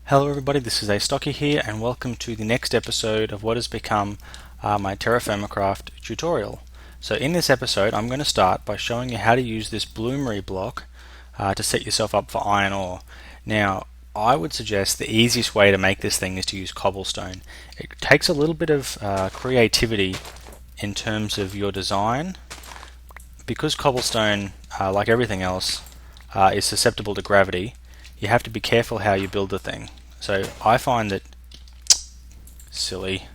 Hello everybody, this is Astocky here and welcome to the next episode of what has become my TerraFirmaCraft tutorial. So in this episode I'm going to start by showing you how to use this bloomery block to set yourself up for iron ore. Now I would suggest the easiest way to make this thing is to use cobblestone. It takes a little bit of creativity in terms of your design. Because cobblestone, like everything else, is susceptible to gravity, you have to be careful how you build the thing. So I find that silly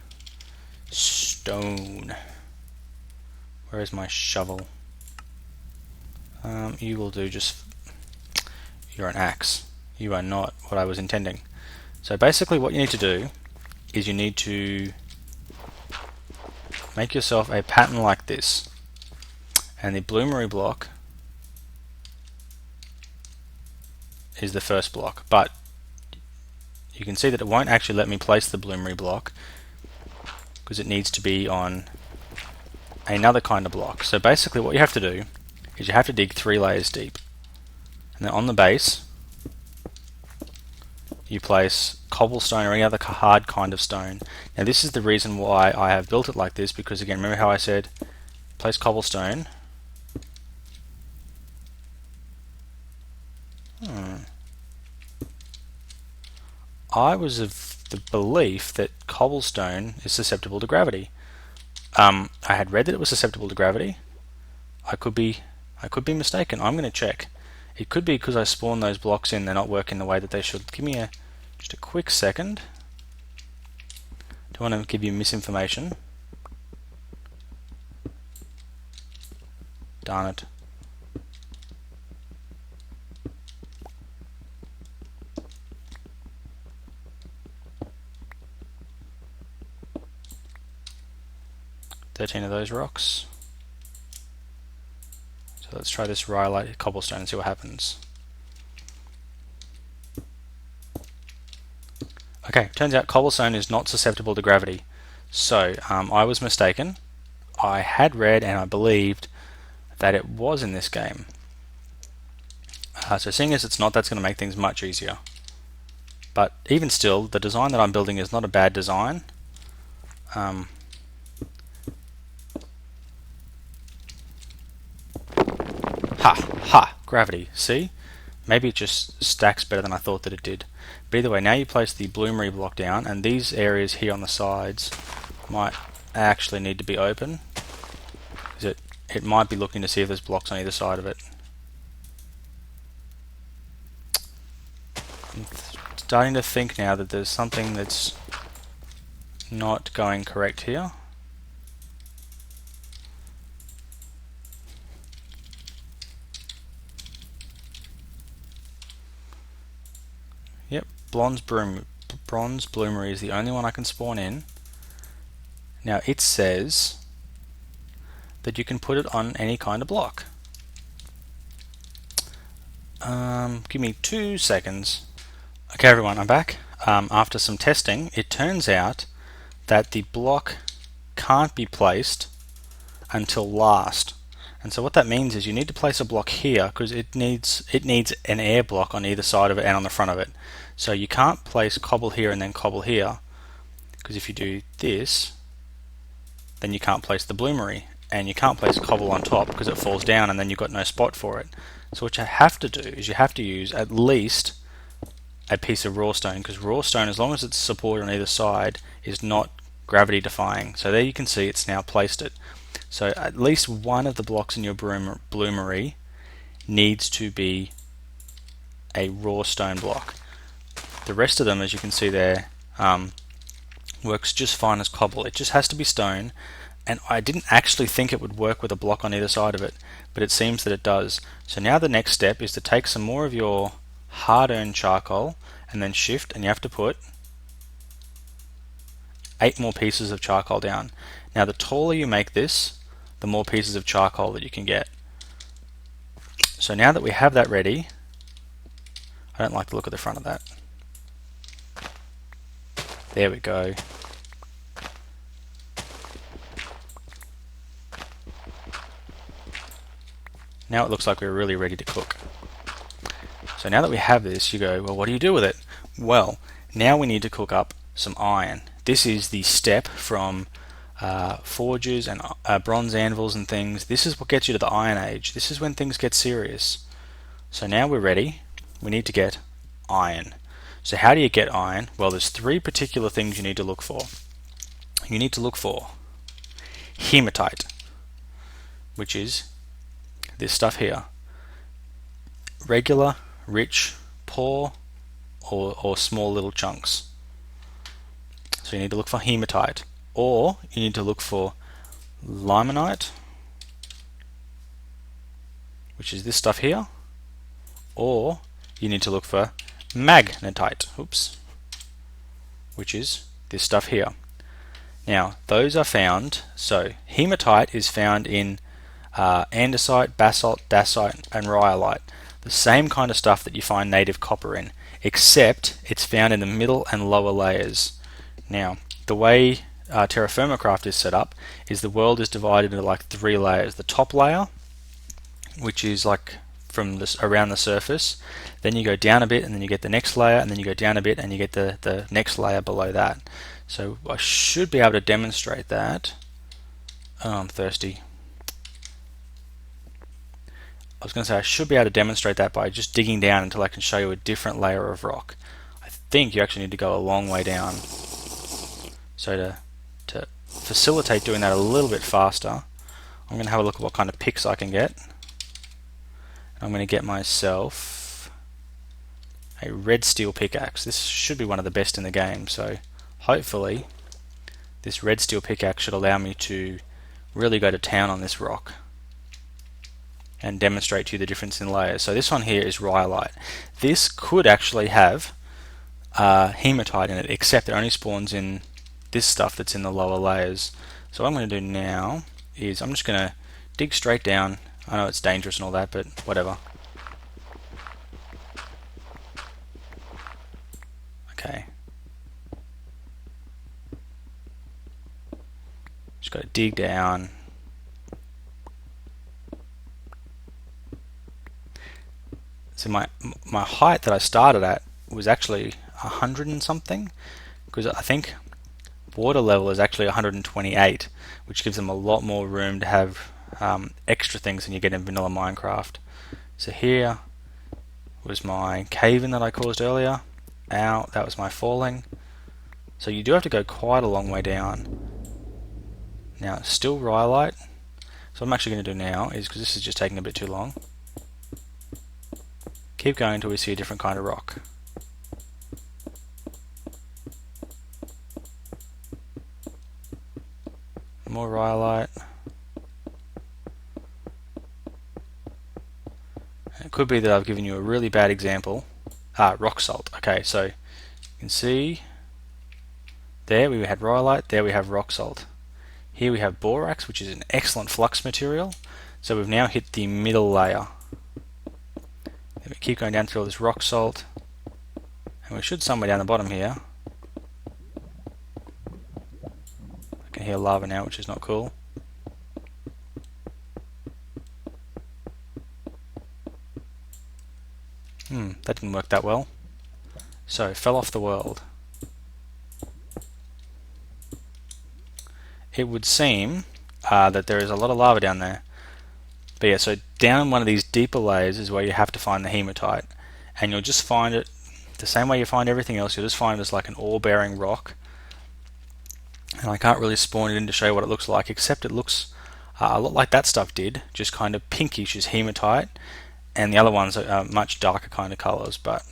stone. Where is my shovel? You will do just. You're an axe. You are not what I was intending. So basically, what you need to do is you need to make yourself a pattern like this, and the bloomery block is the first block, but you can see that it won't actually let me place the bloomery block because it needs to be on another kind of block. So basically what you have to do is you have to dig 3 layers deep, and then on the base you place cobblestone or any other hard kind of stone. Now this is the reason why I have built it like this, because again, remember how I said place cobblestone. I was of the belief that cobblestone is susceptible to gravity. I had read that it was susceptible to gravity. I could be mistaken. I'm going to check. It could be because I spawned those blocks in, they're not working the way that they should. Give me just a quick second. Don't want to give you misinformation. Darn it. Of those rocks. So let's try this rhyolite cobblestone and see what happens. Okay, turns out cobblestone is not susceptible to gravity. So I was mistaken. I had read and I believed that it was in this game. So seeing as it's not, that's going to make things much easier. But even still, the design that I'm building is not a bad design. Gravity, see? Maybe it just stacks better than I thought that it did. But either way, now you place the bloomery block down, and these areas here on the sides might actually need to be open, because it might be looking to see if there's blocks on either side of it. I'm starting to think now that there's something that's not going correct here. Yep, bronze bloomery is the only one I can spawn in. Now it says that you can put it on any kind of block. Give me 2 seconds. Okay everyone, I'm back. After some testing, it turns out that the block can't be placed until last. And so what that means is you need to place a block here because it needs an air block on either side of it and on the front of it. So you can't place cobble here and then cobble here, because if you do this, then you can't place the bloomery, and you can't place cobble on top because it falls down and then you've got no spot for it. So what you have to do is you have to use at least a piece of raw stone, because raw stone, as long as it's supported on either side, is not gravity defying. So there you can see it's now placed it. So at least one of the blocks in your bloomery needs to be a raw stone block. The rest of them, as you can see there, works just fine as cobble. It just has to be stone, and I didn't actually think it would work with a block on either side of it, but it seems that it does. So now the next step is to take some more of your hard-earned charcoal and then shift, and you have to put 8 more pieces of charcoal down. Now the taller you make this, the more pieces of charcoal that you can get. So now that we have that ready, I don't like the look of the front of that. There we go. Now it looks like we're really ready to cook. So now that we have this, you go, well, what do you do with it? Well, Now we need to cook up some iron. This is the step from forges and bronze anvils and things. This is what gets you to the Iron Age. This is when things get serious. So now we're ready. We need to get iron. So how do you get iron? Well, there's three particular things you need to look for. You need to look for hematite, which is this stuff here. Regular, rich, poor, or small little chunks. So you need to look for hematite. Or you need to look for limonite, which is this stuff here. Or you need to look for magnetite, which is this stuff here. Now, those are found, so hematite is found in andesite, basalt, dacite, and rhyolite. The same kind of stuff that you find native copper in, except it's found in the middle and lower layers. Now, the way TerraFirmaCraft is set up is the world is divided into like three layers. The top layer, which is like from this around the surface, then you go down a bit and then you get the next layer, and then you go down a bit and you get the next layer below that. So I should be able to demonstrate that. Oh, I'm thirsty. I was going to say I should be able to demonstrate that by just digging down until I can show you a different layer of rock. I think you actually need to go a long way down. So to facilitate doing that a little bit faster, I'm going to have a look at what kind of picks I can get. I'm going to get myself a red steel pickaxe. This should be one of the best in the game, so hopefully this red steel pickaxe should allow me to really go to town on this rock and demonstrate to you the difference in layers. So this one here is rhyolite. This could actually have hematite in it, except it only spawns in this stuff that's in the lower layers. So what I'm going to do now is I'm just going to dig straight down. I know it's dangerous and all that, but whatever. Okay. Just got to dig down. So my height that I started at was actually 100 and something, because I think water level is actually 128, which gives them a lot more room to have extra things than you get in vanilla Minecraft. So here was my cave-in that I caused earlier. Ow, that was my falling. So you do have to go quite a long way down. Now it's still rhyolite. So what I'm actually going to do now is, because this is just taking a bit too long, keep going until we see a different kind of rock. More rhyolite. It could be that I've given you a really bad example. Rock salt. Okay, so you can see there we had rhyolite, there we have rock salt. Here we have borax, which is an excellent flux material. So we've now hit the middle layer. Then we keep going down through all this rock salt, and we should somewhere down the bottom here. I can hear lava now, which is not cool. That didn't work that well. So, fell off the world. It would seem that there is a lot of lava down there. But yeah, so down one of these deeper layers is where you have to find the hematite. And you'll just find it the same way you find everything else. You'll just find it as like an ore-bearing rock. And I can't really spawn it in to show you what it looks like, except it looks a lot like that stuff did, just kind of pinkish as hematite. And the other ones are much darker kind of colours, but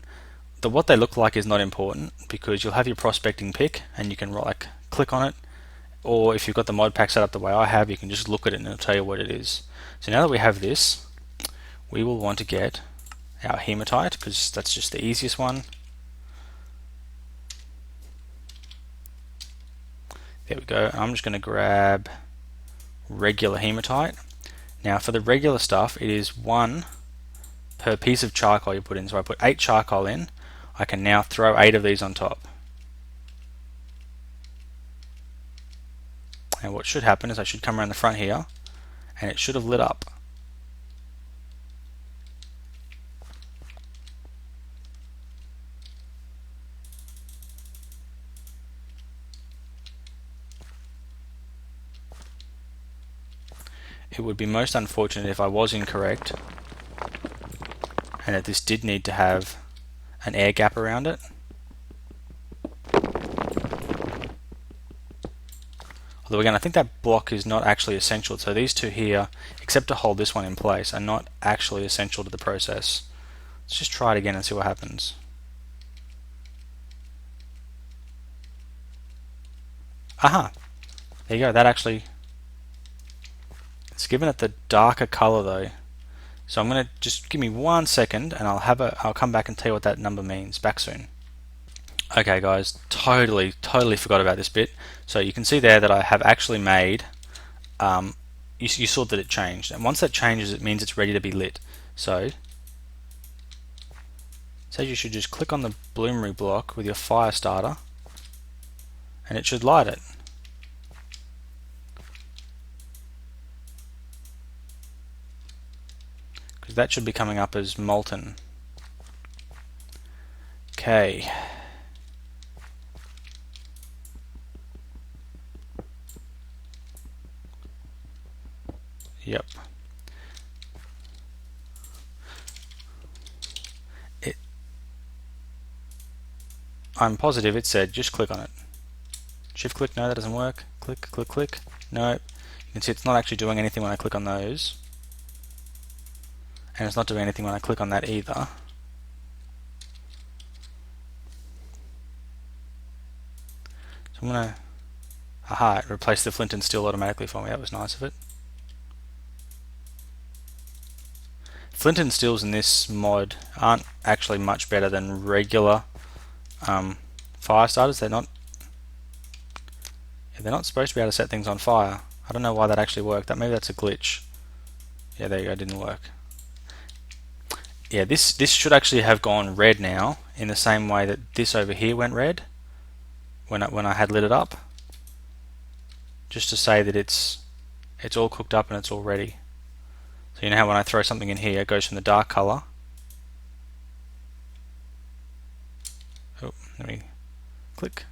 what they look like is not important, because you'll have your prospecting pick and you can like click on it, or if you've got the mod pack set up the way I have, you can just look at it and it'll tell you what it is. So now that we have this, we will want to get our hematite, because that's just the easiest one. There we go. I'm just going to grab regular hematite. Now for the regular stuff, it is 1 per piece of charcoal you put in. So I put 8 charcoal in. I can now throw 8 of these on top. And what should happen is I should come around the front here, and it should have lit up. it would be most unfortunate if I was incorrect and that this did need to have an air gap around it. Although again, I think that block is not actually essential, so these two here, except to hold this one in place, are not actually essential to the process. Let's just try it again and see what happens. Aha! There you go, that actually... It's given it the darker color though. So I'm going to just give me 1 second and I'll come back and tell you what that number means. Back soon. Okay guys, totally forgot about this bit. So you can see there that I have actually made, you saw that it changed, and once that changes it means it's ready to be lit. So you should just click on the bloomery block with your fire starter and it should light it. Because that should be coming up as molten. Okay. Yep. I'm positive it said just click on it. Shift click, no, that doesn't work. Click, click, click. No. You can see it's not actually doing anything when I click on those. And it's not doing anything when I click on that either. So I'm gonna... Aha, it replaced the flint and steel automatically for me. That was nice of it. Flint and steels in this mod aren't actually much better than regular fire starters. They're not supposed to be able to set things on fire. I don't know why that actually worked. Maybe that's a glitch. Yeah, there you go, it didn't work. Yeah, this should actually have gone red now, in the same way that this over here went red when I had lit it up. Just to say that it's all cooked up and it's all ready. So you know how when I throw something in here, it goes from the dark color. Oh, let me click.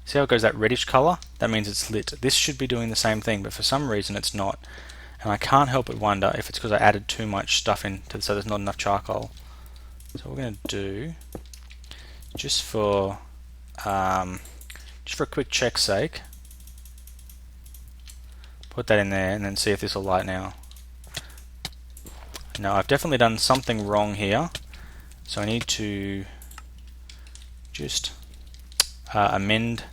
See how it goes that reddish color? That means it's lit. This should be doing the same thing, but for some reason it's not. And I can't help but wonder if it's because I added too much stuff in, so there's not enough charcoal. So what we're going to do, just for a quick check's sake, put that in there and then see if this will light now. No, I've definitely done something wrong here, so I need to just amend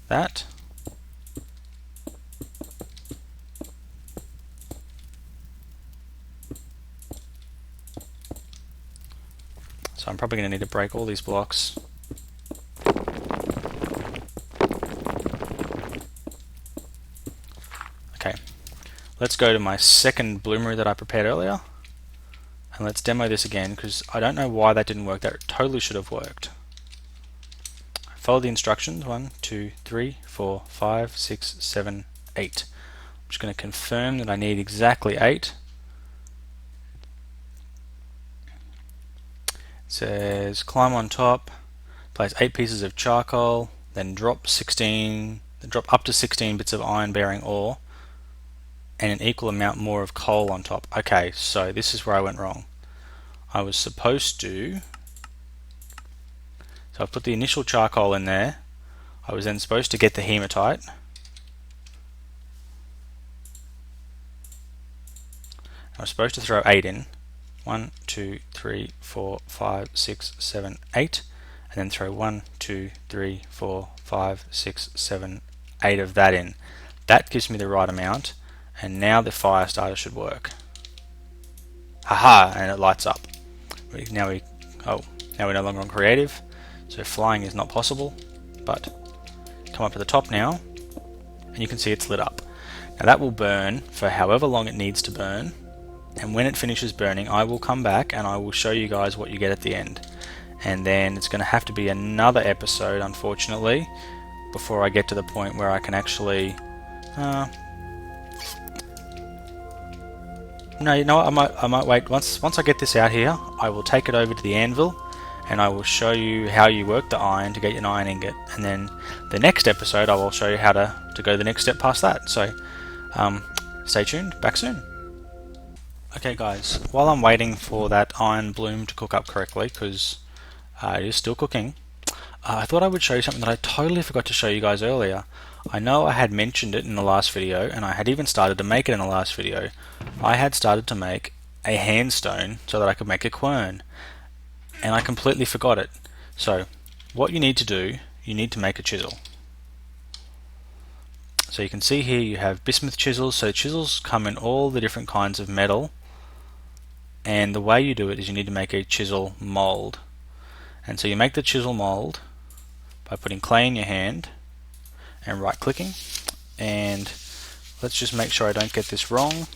that. So I'm probably going to need to break all these blocks. Okay, let's go to my second bloomery that I prepared earlier. And let's demo this again, because I don't know why that didn't work. That totally should have worked. Follow the instructions. 1, 2, 3, 4, 5, 6, 7, 8. I'm just going to confirm that I need exactly 8. It says climb on top, place 8 pieces of charcoal, then drop up to 16 bits of iron bearing ore, and an equal amount more of coal on top. Okay, so this is where I went wrong. I was supposed to, so I put the initial charcoal in there. I was then supposed to get the hematite. I was supposed to throw 8 in. 1, 2, 3, 4, 5, 6, 7, 8, and then throw 1, 2, 3, 4, 5, 6, 7, 8 of that in. That gives me the right amount, and now the fire starter should work. Haha, and it lights up. Now we're no longer on creative, so flying is not possible, but come up to the top now, and you can see it's lit up. Now that will burn for however long it needs to burn, and when it finishes burning I will come back and I will show you guys what you get at the end. And then it's going to have to be another episode, unfortunately, before I get to the point where I can actually no, you know what, I might wait. Once I get this out here, I will take it over to the anvil and I will show you how you work the iron to get an iron ingot, and then the next episode I will show you how to go the next step past that. So stay tuned, back soon. Okay guys, while I'm waiting for that iron bloom to cook up correctly, because it is still cooking, I thought I would show you something that I totally forgot to show you guys earlier. I know I had mentioned it in the last video, and I had even started to make it in the last video. I had started to make a handstone so that I could make a quern, and I completely forgot it. So what you need to do, you need to make a chisel. So you can see here you have bismuth chisels. So chisels come in all the different kinds of metal, and the way you do it is you need to make a chisel mold. And so you make the chisel mold by putting clay in your hand and right clicking, and let's just make sure I don't get this wrong.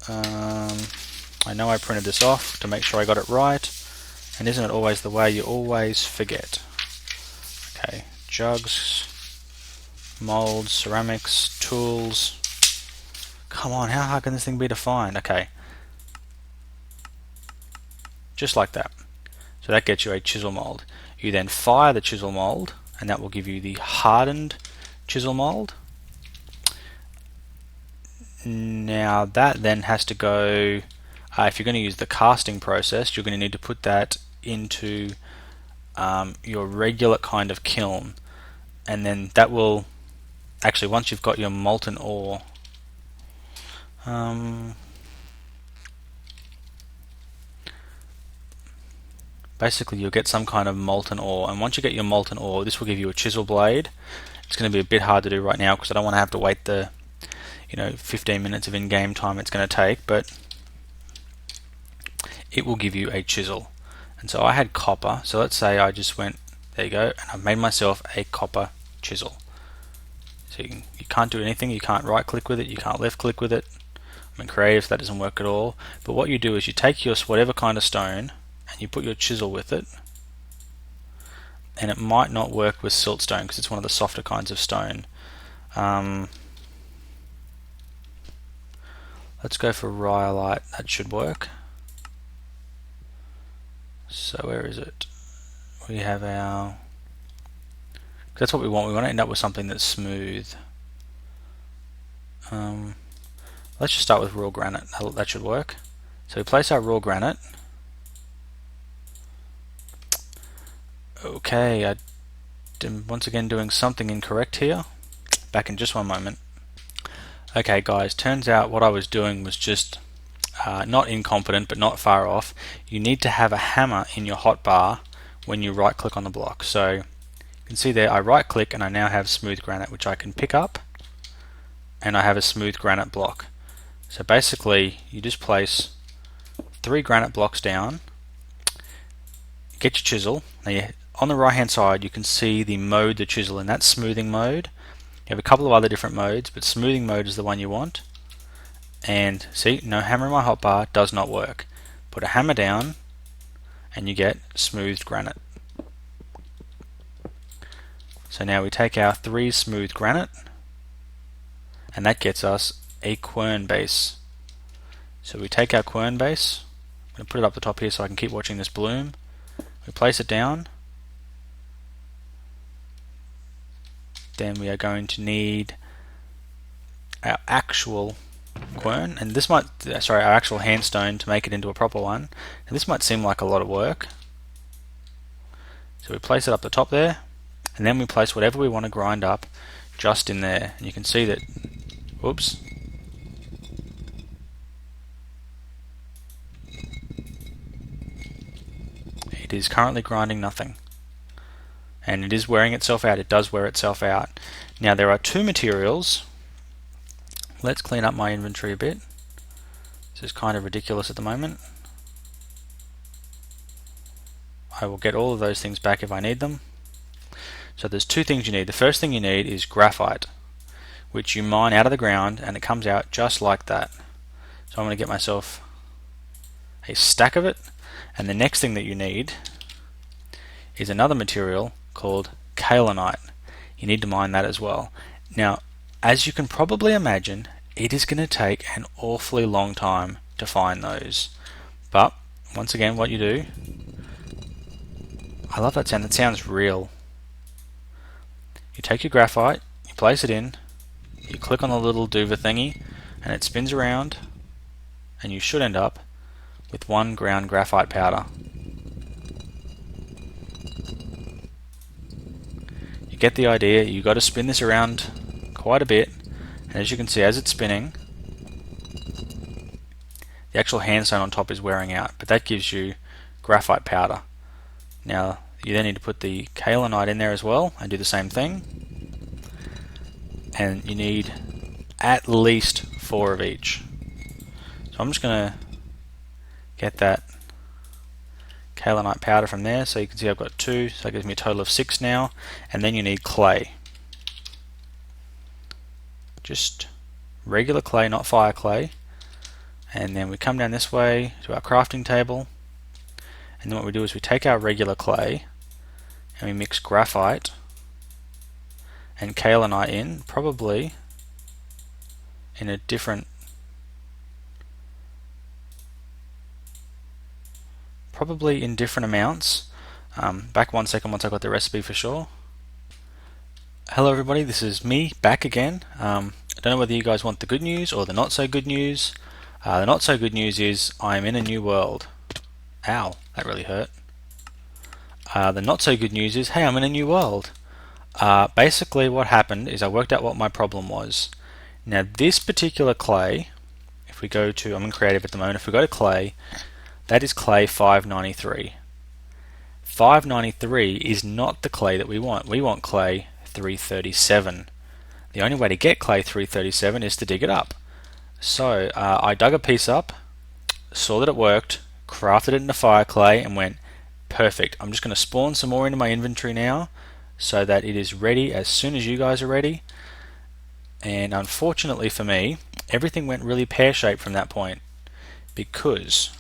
I know I printed this off to make sure I got it right, and isn't it always the way you always forget? Okay, jugs, molds, ceramics, tools. Come on, how hard can this thing be to find? Okay, just like that. So that gets you a chisel mold. You then fire the chisel mold, and that will give you the hardened chisel mold. Now that then has to go, if you're going to use the casting process, you're going to need to put that into your regular kind of kiln, and then that will actually, once you've got your molten ore, basically you'll get some kind of molten ore, and once you get your molten ore, this will give you a chisel blade. It's going to be a bit hard to do right now because I don't want to have to wait the 15 minutes of in-game time it's going to take, but it will give you a chisel. And so I had copper, so let's say I just went, there you go, and I've made myself a copper chisel. So you can't do anything, you can't right click with it, you can't left click with it. I'm in creative, that doesn't work at all. But what you do is you take your whatever kind of stone and you put your chisel with it, and it might not work with siltstone because it's one of the softer kinds of stone. Let's go for rhyolite, that should work. So where is it? We have our, that's what we want to end up with something that's smooth. Let's just start with raw granite, that should work. So we place our raw granite. Okay, I'm once again doing something incorrect here. Back in just one moment. Okay guys, turns out what I was doing was just not incompetent but not far off. You need to have a hammer in your hotbar when you right click on the block. So you can see there I right click and I now have smooth granite, which I can pick up, and I have a smooth granite block. So basically you just place 3 granite blocks down, get your chisel. Now on the right hand side you can see the mode the chisel in, that's smoothing mode. You have a couple of other different modes, but smoothing mode is the one you want. And see, no hammer in my hotbar does not work. Put a hammer down and you get smoothed granite. So now we take our 3 smooth granite, and that gets us a quern base. So we take our quern base, I'm going to put it up the top here so I can keep watching this bloom. We place it down. Then we are going to need our actual quern, and this might, sorry, our actual handstone to make it into a proper one. And this might seem like a lot of work. So we place it up the top there, and then we place whatever we want to grind up just in there. And you can see that, whoops, it is currently grinding nothing. And it is wearing itself out, it does wear itself out. Now there are 2 materials. Let's clean up my inventory a bit. This is kind of ridiculous at the moment. I will get all of those things back if I need them. So there's 2 things you need. The first thing you need is graphite, which you mine out of the ground and it comes out just like that. So I'm going to get myself a stack of it, and the next thing that you need is another material called kaolinite. You need to mine that as well. Now, as you can probably imagine, it is going to take an awfully long time to find those. But once again, what you do, I love that sound, that sounds real. You take your graphite, you place it in, you click on the little duva thingy, and it spins around, and you should end up with 1 ground graphite powder. You get the idea. You've got to spin this around quite a bit, and as you can see, as it's spinning, the actual handstone on top is wearing out, but that gives you graphite powder. Now you then need to put the kaolinite in there as well and do the same thing, and you need at least 4 of each. So I'm just going to get that kaolinite powder from there. So you can see I've got 2, so that gives me a total of 6 now. And then you need clay, just regular clay, not fire clay. And then we come down this way to our crafting table, and then what we do is we take our regular clay and we mix graphite and kaolinite in, probably in a different, amounts. Back 1 second once I got the recipe for sure. Hello everybody, this is me back again. I don't know whether you guys want the good news or the not so good news. The not so good news is I'm in a new world. Ow, that really hurt. The not so good news is, hey, I'm in a new world. Basically what happened is I worked out what my problem was. Now this particular clay, if we go to, I'm in creative at the moment, if we go to clay, that is clay 593. 593 is not the clay that we want. We want clay 337. The only way to get clay 337 is to dig it up. So I dug a piece up, saw that it worked, crafted it into fire clay, and went, perfect. I'm just going to spawn some more into my inventory now so that it is ready as soon as you guys are ready. And unfortunately for me, everything went really pear-shaped from that point, because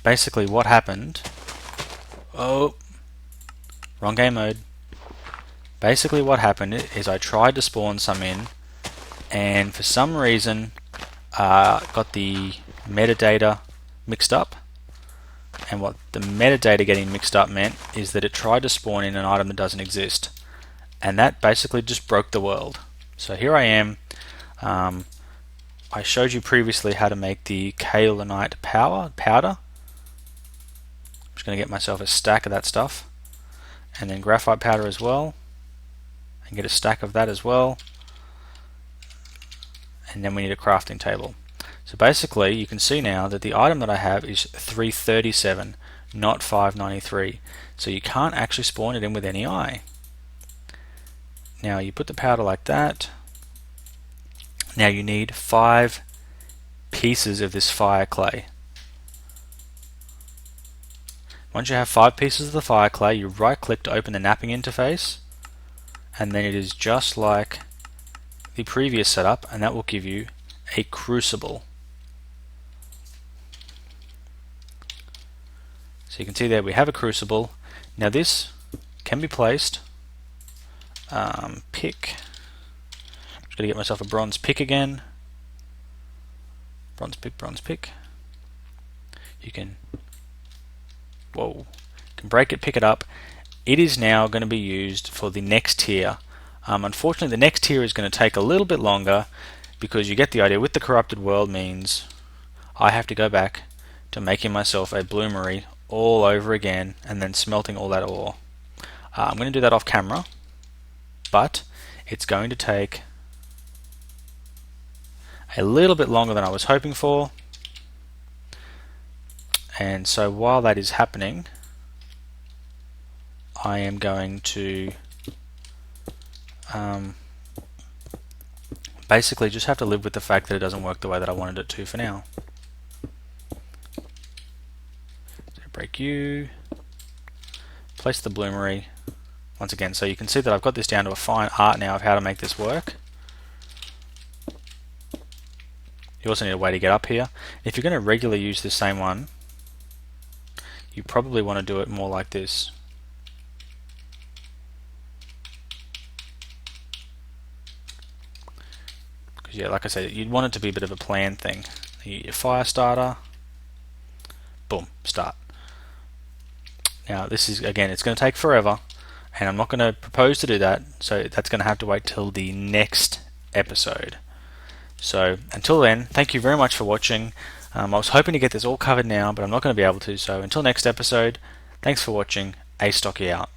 basically what happened, oh, wrong game mode. Basically what happened is I tried to spawn some in, and for some reason got the metadata mixed up. And what the metadata getting mixed up meant is that it tried to spawn in an item that doesn't exist, and that basically just broke the world. So here I am. I showed you previously how to make the kaolinite powder. I'm just going to get myself a stack of that stuff, and then graphite powder as well, and get a stack of that as well, and then we need a crafting table. So basically you can see now that the item that I have is 337, not 593, so you can't actually spawn it in with any eye. Now you put the powder like that. Now you need 5 pieces of this fire clay. Once you have 5 pieces of the fire clay, you right click to open the napping interface, and then it is just like the previous setup, and that will give you a crucible. So you can see there we have a crucible. Now this can be placed, pick, I'm just going to get myself a bronze pick again, bronze pick, you can, whoa, can break it, pick it up. It is now going to be used for the next tier. Unfortunately the next tier is going to take a little bit longer, because you get the idea, with the corrupted world means I have to go back to making myself a bloomery all over again and then smelting all that ore. I'm going to do that off camera, but it's going to take a little bit longer than I was hoping for. And so while that is happening, I am going to basically just have to live with the fact that it doesn't work the way that I wanted it to for now. So break you, place the bloomery once again, so you can see that I've got this down to a fine art now of how to make this work. You also need a way to get up here. If you're going to regularly use the same one, you probably want to do it more like this. Because yeah, like I said, you'd want it to be a bit of a planned thing. You get your fire starter, boom, start. Now this is, again, it's going to take forever, and I'm not going to propose to do that, so that's going to have to wait till the next episode. So until then, thank you very much for watching. I was hoping to get this all covered now, but I'm not going to be able to. So until next episode, thanks for watching. Astocky out.